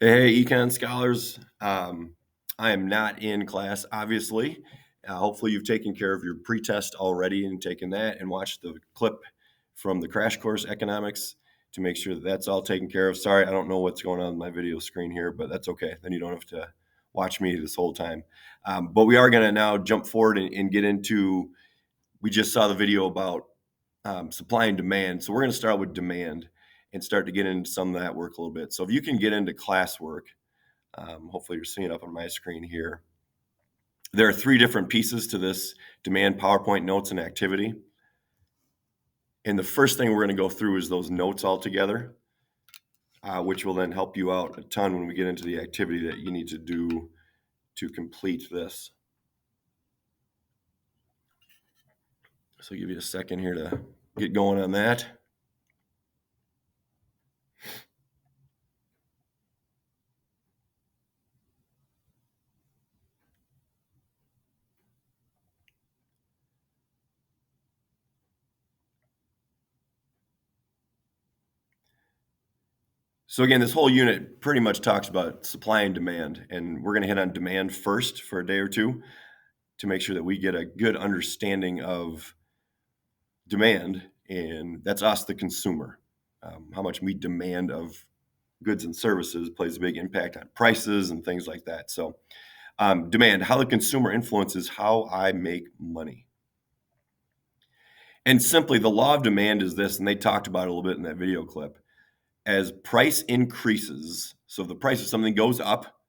Hey, econ scholars. I am not in class, obviously. Hopefully, you've taken care of your pretest already and taken that and watched the clip from the crash course economics to make sure that that's all taken care of. Sorry, I don't know what's going on my video screen here, but that's okay. Then you don't have to watch me this whole time. But we are going to now jump forward and get into. We just saw the video about supply and demand. So we're going to start with demand and start to get into some of that work a little bit. So if you can get into classwork, hopefully you're seeing it up on my screen here. There are three different pieces to this demand PowerPoint notes and activity. And the first thing we're going to go through is those notes all together, which will then help you out a ton when we get into the activity that you need to do to complete this. So I'll give you a second here to get going on that. So again, this whole unit pretty much talks about supply and demand, and we're going to hit on demand first for a day or two to make sure that we get a good understanding of demand, and that's us, the consumer. How much we demand of goods and services plays a big impact on prices and things like that. So demand, how the consumer influences how I make money. And simply, the law of demand is this, and they talked about it a little bit in that video clip. As price increases, so if the price of something goes up,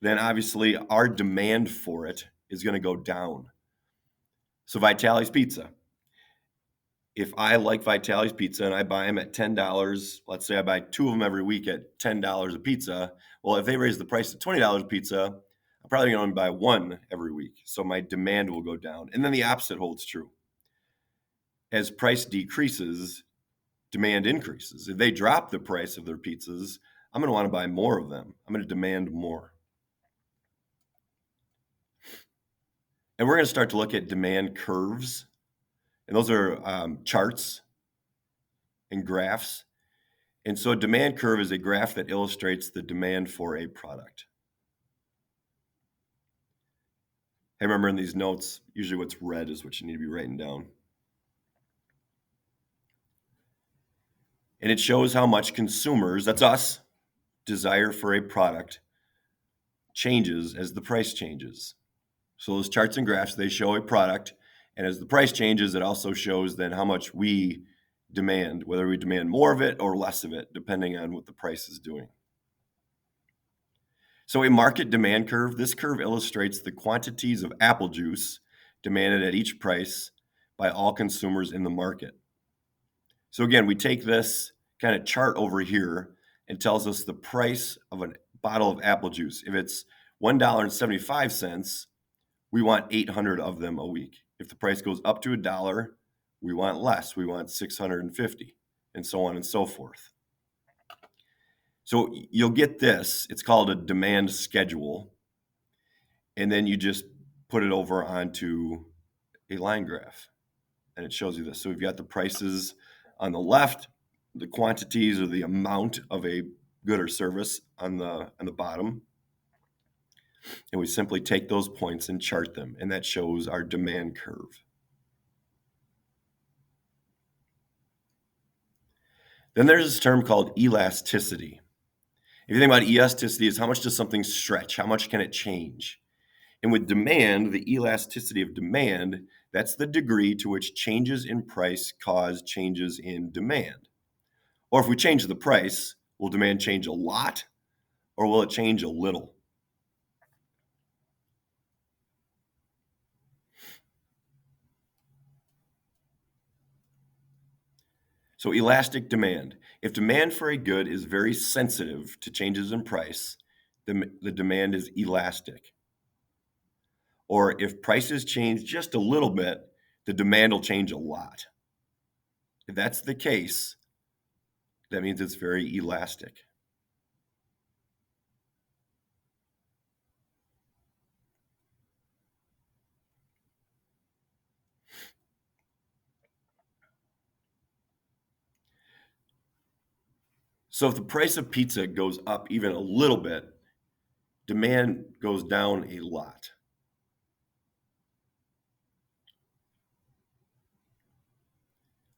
then obviously our demand for it is going to go down. So Vitali's Pizza. If I like Vitali's Pizza and I buy them at $10, let's say I buy two of them every week at $10 a pizza. Well, if they raise the price to $20 a pizza, I'm probably going to only buy one every week. So my demand will go down. And then the opposite holds true. As price decreases, demand increases. If they drop the price of their pizzas, I'm going to want to buy more of them. I'm going to demand more. And we're going to start to look at demand curves. And those are charts and graphs. And so a demand curve is a graph that illustrates the demand for a product. I remember in these notes, usually what's red is what you need to be writing down. And it shows how much consumers, that's us, desire for a product changes as the price changes. So those charts and graphs, they show a product. And as the price changes, it also shows then how much we demand, whether we demand more of it or less of it, depending on what the price is doing. So a market demand curve, this curve illustrates the quantities of apple juice demanded at each price by all consumers in the market. So again, we take this kind of chart over here and tells us the price of a bottle of apple juice. If it's $1.75, we want 800 of them a week. If the price goes up to $1, we want less. We want 650, and so on and so forth. So you'll get this. It's called a demand schedule. And then you just put it over onto a line graph. And it shows you this. So we've got the prices on the left, the quantities or the amount of a good or service on the bottom. And we simply take those points and chart them. And that shows our demand curve. Then there's this term called elasticity. If you think about elasticity, is how much does something stretch? How much can it change? And with demand, the elasticity of demand, that's the degree to which changes in price cause changes in demand. Or if we change the price, will demand change a lot or will it change a little? So elastic demand. If demand for a good is very sensitive to changes in price, the demand is elastic. Or if prices change just a little bit, the demand will change a lot. If that's the case, that means it's very elastic. So if the price of pizza goes up even a little bit, demand goes down a lot.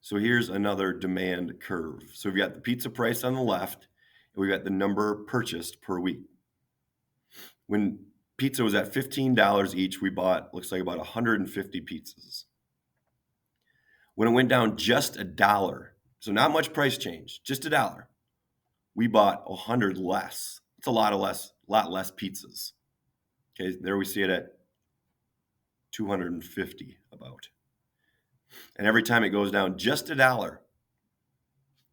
So here's another demand curve. So we've got the pizza price on the left, and we've got the number purchased per week. When pizza was at $15 each, we bought, looks like about 150 pizzas. When it went down just $1, so not much price change, just $1, we bought 100 less. It's a lot less pizzas. Okay, there we see it at 250 about. And every time it goes down just $1,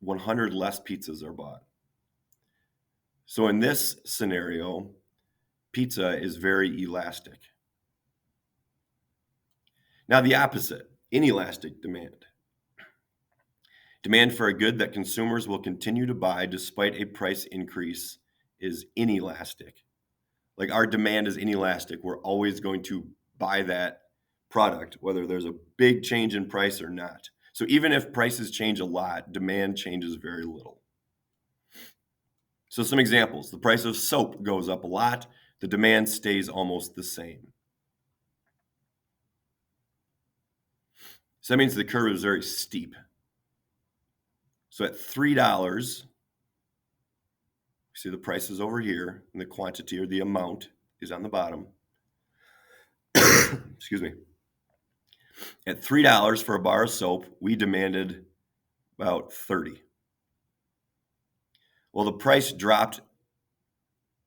100 less pizzas are bought. So in this scenario, pizza is very elastic. Now the opposite, inelastic demand. Demand for a good that consumers will continue to buy despite a price increase is inelastic. Like our demand is inelastic. We're always going to buy that product, whether there's a big change in price or not. So even if prices change a lot, demand changes very little. So some examples, the price of soap goes up a lot, the demand stays almost the same. So that means the curve is very steep. So at $3, see the price is over here, and the quantity or the amount is on the bottom. Excuse me. At $3 for a bar of soap, we demanded about 30. Well, the price dropped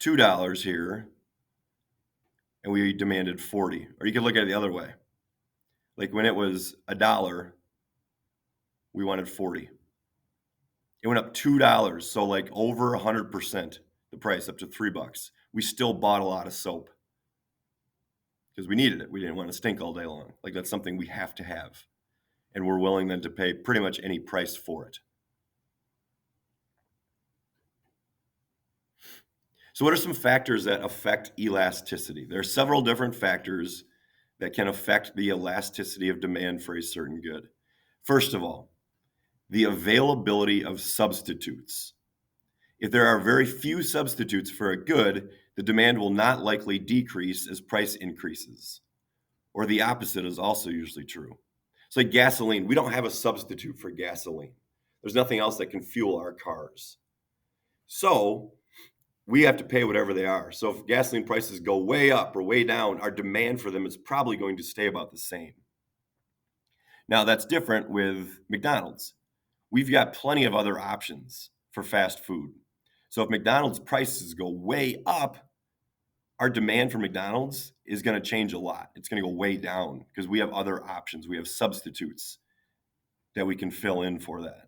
$2 here, and we demanded 40. Or you could look at it the other way. Like when it was $1, we wanted 40. It went up $2, so like over 100% the price, up to $3. We still bought a lot of soap because we needed it. We didn't want to stink all day long. Like that's something we have to have. And we're willing then to pay pretty much any price for it. So what are some factors that affect elasticity? There are several different factors that can affect the elasticity of demand for a certain good. First of all, the availability of substitutes. If there are very few substitutes for a good, the demand will not likely decrease as price increases. Or the opposite is also usually true. It's like gasoline. We don't have a substitute for gasoline. There's nothing else that can fuel our cars. So we have to pay whatever they are. So if gasoline prices go way up or way down, our demand for them is probably going to stay about the same. Now that's different with McDonald's. We've got plenty of other options for fast food. So if McDonald's prices go way up, our demand for McDonald's is going to change a lot. It's going to go way down because we have other options. We have substitutes that we can fill in for that.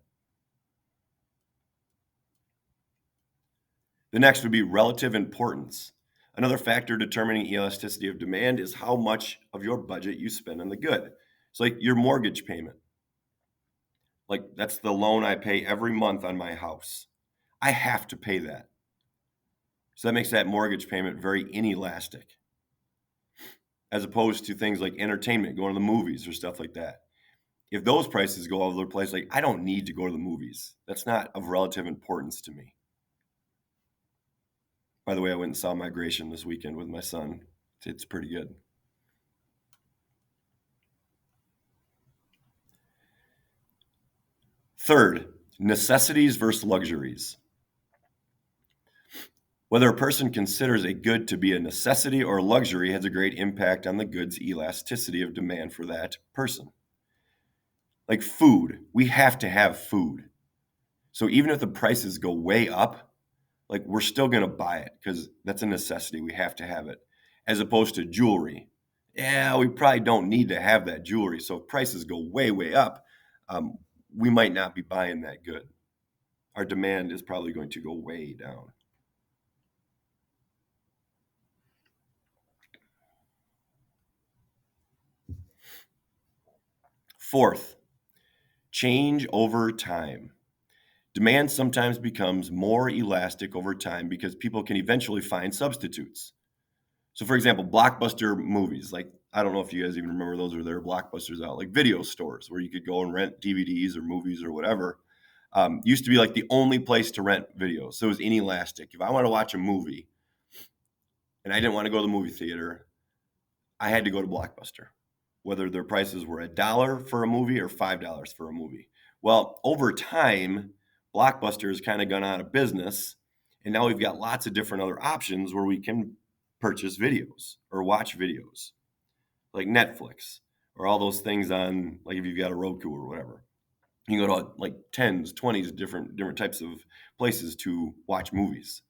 The next would be relative importance. Another factor determining elasticity of demand is how much of your budget you spend on the good. It's like your mortgage payment. Like that's the loan I pay every month on my house. I have to pay that. So that makes that mortgage payment very inelastic, as opposed to things like entertainment, going to the movies or stuff like that. If those prices go all over the place, like I don't need to go to the movies. That's not of relative importance to me. By the way, I went and saw Migration this weekend with my son. It's pretty good. Third, necessities versus luxuries. Whether a person considers a good to be a necessity or a luxury has a great impact on the good's elasticity of demand for that person. Like food, we have to have food. So even if the prices go way up, like we're still going to buy it because that's a necessity. We have to have it. As opposed to jewelry. Yeah, we probably don't need to have that jewelry. So if prices go way, way up, we might not be buying that good. Our demand is probably going to go way down. Fourth, change over time. Demand sometimes becomes more elastic over time because people can eventually find substitutes. So, for example, blockbuster movies, like I don't know if you guys even remember those, or there are blockbusters out, like video stores where you could go and rent DVDs or movies or whatever. Used to be like the only place to rent videos. So it was inelastic. If I want to watch a movie and I didn't want to go to the movie theater, I had to go to Blockbuster, whether their prices were $1 for a movie or $5 for a movie. Well, over time, Blockbuster has kind of gone out of business, and now we've got lots of different other options where we can purchase videos or watch videos, like Netflix or all those things on, like if you've got a Roku or whatever. You can go to like 10s, 20s different types of places to watch movies.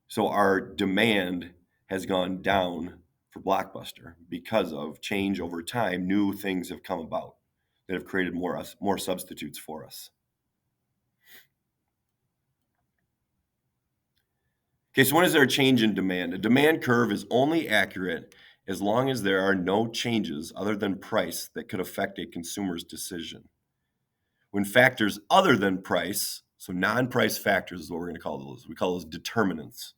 So our demand has gone down for Blockbuster because of change over time. New things have come about that have created more substitutes for us. Okay, so when is there a change in demand? A demand curve is only accurate as long as there are no changes other than price that could affect a consumer's decision. When factors other than price, so non-price factors is what we're going to call those, we call those determinants,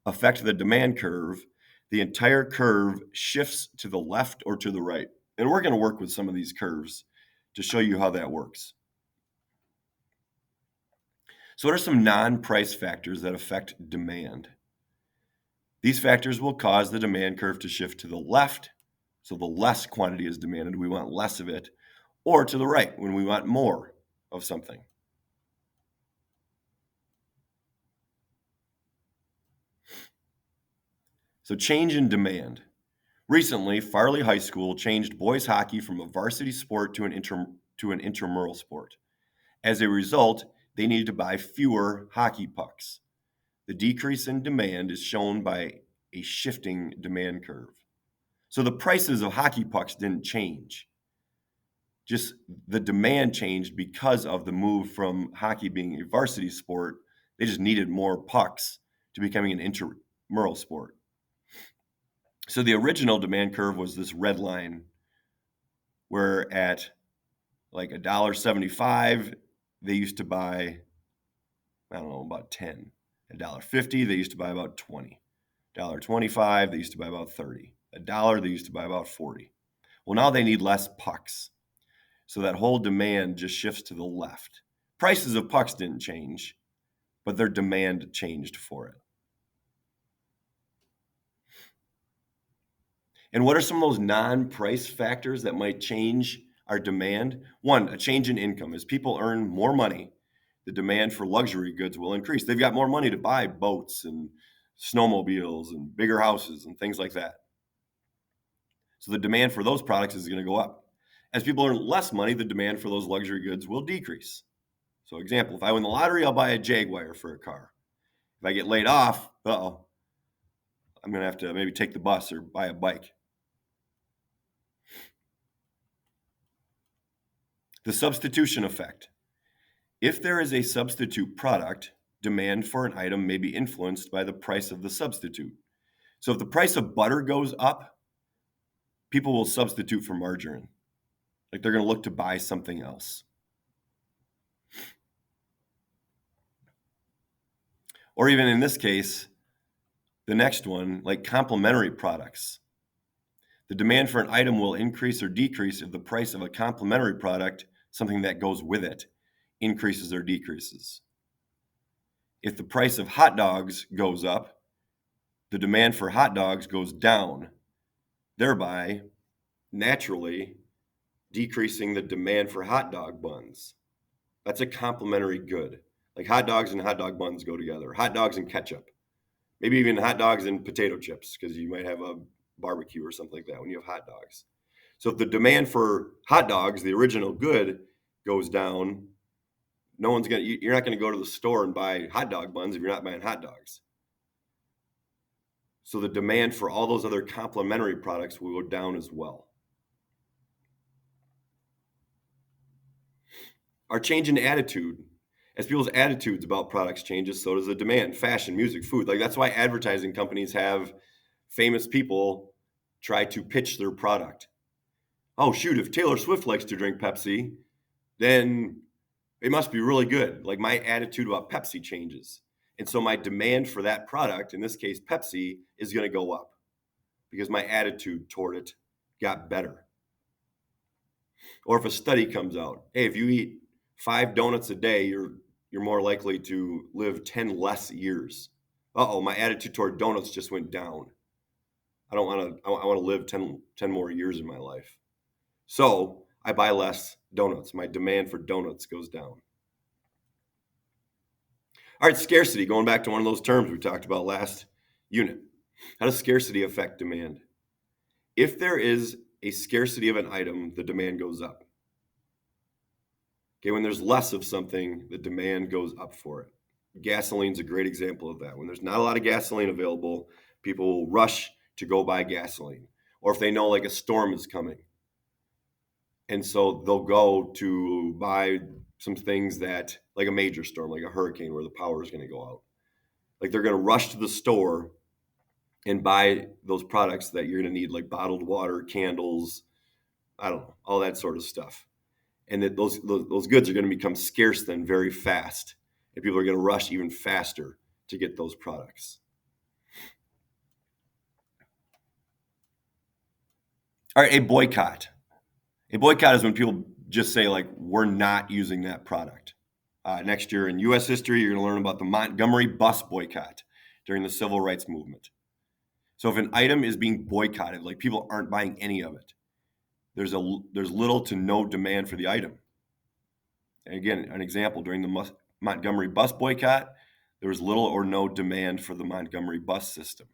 affect the demand curve, the entire curve shifts to the left or to the right. And we're going to work with some of these curves to show you how that works. So what are some non-price factors that affect demand? These factors will cause the demand curve to shift to the left, so the less quantity is demanded, we want less of it, or to the right when we want more of something. So change in demand. Recently, Farley High School changed boys hockey from a varsity sport to an intramural sport. As a result, they needed to buy fewer hockey pucks. The decrease in demand is shown by a shifting demand curve. So the prices of hockey pucks didn't change. Just the demand changed because of the move from hockey being a varsity sport. They just needed more pucks to becoming an intramural sport. So the original demand curve was this red line where at like $1.75, they used to buy, I don't know, about 10. $1.50, they used to buy about 20. $1.25, they used to buy about 30. $1, they used to buy about 40. Well, now they need less pucks. So that whole demand just shifts to the left. Prices of pucks didn't change, but their demand changed for it. And what are some of those non-price factors that might change our demand? One, a change in income. As people earn more money, the demand for luxury goods will increase. They've got more money to buy boats and snowmobiles and bigger houses and things like that. So the demand for those products is going to go up. As people earn less money, the demand for those luxury goods will decrease. So example, if I win the lottery, I'll buy a Jaguar for a car. If I get laid off, I'm going to have to maybe take the bus or buy a bike. The substitution effect. If there is a substitute product, demand for an item may be influenced by the price of the substitute. So if the price of butter goes up, people will substitute for margarine. Like they're going to look to buy something else. Or even in this case, the next one, like complementary products. The demand for an item will increase or decrease if the price of a complementary product, something that goes with it, increases or decreases. If the price of hot dogs goes up, the demand for hot dogs goes down, thereby naturally decreasing the demand for hot dog buns. That's a complementary good. Like hot dogs and hot dog buns go together. Hot dogs and ketchup. Maybe even hot dogs and potato chips, because you might have a barbecue or something like that when you have hot dogs. So if the demand for hot dogs, the original good, goes down, you're not going to go to the store and buy hot dog buns if you're not buying hot dogs. So the demand for all those other complementary products will go down as well. Our change in attitude. As people's attitudes about products changes, so does the demand. Fashion, music, food. Like that's why advertising companies have famous people try to pitch their product. Oh, shoot, if Taylor Swift likes to drink Pepsi, then it must be really good. Like my attitude about Pepsi changes. And so my demand for that product, in this case, Pepsi, is going to go up because my attitude toward it got better. Or if a study comes out, hey, if you eat 5 donuts a day, you're more likely to live 10 less years. Uh-oh, my attitude toward donuts just went down. I don't want to, I want to live 10 more years in my life. So I buy less donuts. My demand for donuts goes down. All right, scarcity, going back to one of those terms we talked about last unit. How does scarcity affect demand? If there is a scarcity of an item, the demand goes up. Okay, when there's less of something, the demand goes up for it. Gasoline's a great example of that. When there's not a lot of gasoline available, people will rush to go buy gasoline. Or if they know like a storm is coming. And so they'll go to buy some things that, like a major storm, like a hurricane where the power is going to go out. Like they're going to rush to the store and buy those products that you're going to need, like bottled water, candles, I don't know, all that sort of stuff. And that those goods are going to become scarce then very fast. And people are going to rush even faster to get those products. All right, a boycott. A boycott is when people just say, like, we're not using that product. Next year in U.S. history, you're going to learn about the Montgomery bus boycott during the Civil Rights Movement. So if an item is being boycotted, like people aren't buying any of it, there's little to no demand for the item. And again, an example, during the Montgomery bus boycott, there was little or no demand for the Montgomery bus system.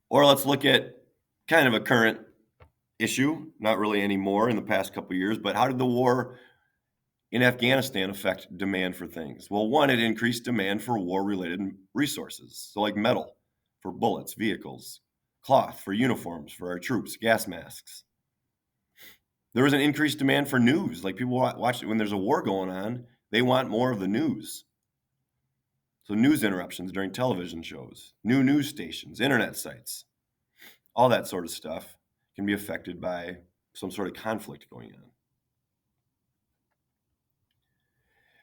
Or let's look at kind of a current issue, not really anymore in the past couple of years, but how did the war in Afghanistan affect demand for things? Well, one, it increased demand for war-related resources, so like metal for bullets, vehicles, cloth for uniforms for our troops, gas masks. There was an increased demand for news. Like people watch it when there's a war going on, they want more of the news. So news interruptions during television shows, new news stations, internet sites, all that sort of stuff can be affected by some sort of conflict going on.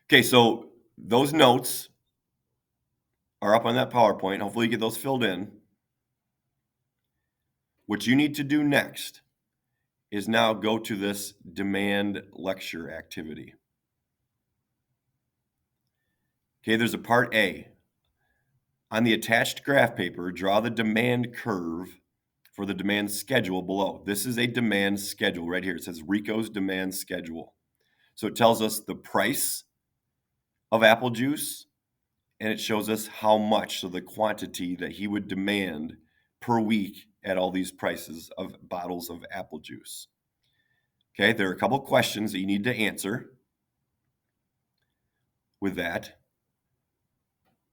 Okay, so those notes are up on that PowerPoint. Hopefully you get those filled in. What you need to do next is now go to this demand lecture activity. Okay, there's a part A. On the attached graph paper, draw the demand curve for the demand schedule below. This is a demand schedule right here. It says Rico's demand schedule. So it tells us the price of apple juice, and it shows us how much, so the quantity that he would demand per week at all these prices of bottles of apple juice. Okay, there are a couple questions that you need to answer with that.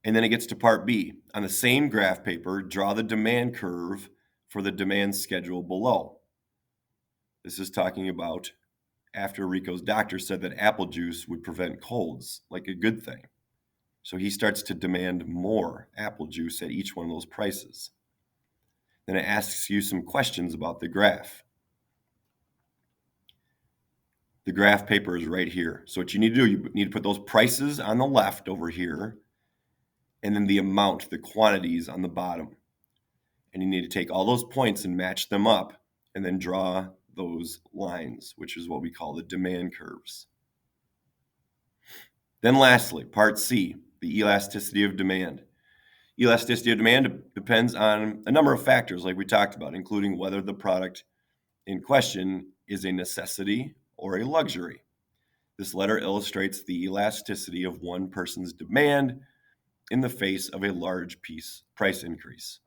And then it gets to part B. On the same graph paper, draw the demand curve for the demand schedule below. This is talking about after Rico's doctor said that apple juice would prevent colds, like a good thing. So he starts to demand more apple juice at each one of those prices. Then it asks you some questions about the graph. The graph paper is right here. So what you need to do, you need to put those prices on the left over here, and then the amount, the quantities on the bottom. And you need to take all those points and match them up, and then draw those lines, which is what we call the demand curves. Then lastly, part C, the elasticity of demand. Elasticity of demand depends on a number of factors like we talked about, including whether the product in question is a necessity or a luxury. This letter illustrates the elasticity of one person's demand in the face of a large price increase.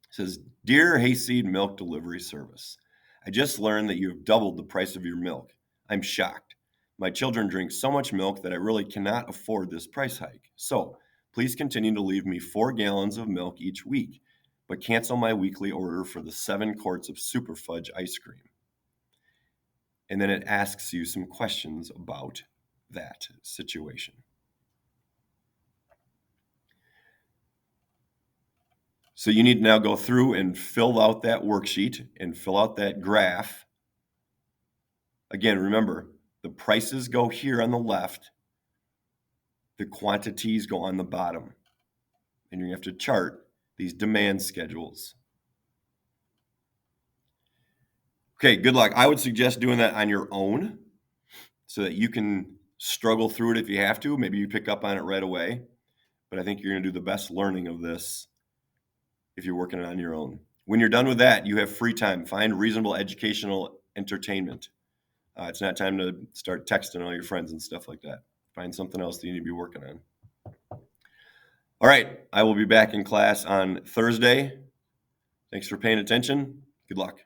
It says, "Dear Hayseed Milk Delivery Service, I just learned that you have doubled the price of your milk. I'm shocked. My children drink so much milk that I really cannot afford this price hike. So please continue to leave me 4 gallons of milk each week, but cancel my weekly order for the 7 quarts of Super Fudge ice cream." And then it asks you some questions about that situation. So you need to now go through and fill out that worksheet and fill out that graph. Again, remember, the prices go here on the left, the quantities go on the bottom. And you have to chart these demand schedules. Okay, good luck. I would suggest doing that on your own so that you can struggle through it if you have to. Maybe you pick up on it right away. But I think you're going to do the best learning of this if you're working on your own. When you're done with that, you have free time. Find reasonable educational entertainment. It's not time to start texting all your friends and stuff like that. Find something else that you need to be working on. All right, I will be back in class on Thursday. Thanks for paying attention. Good luck.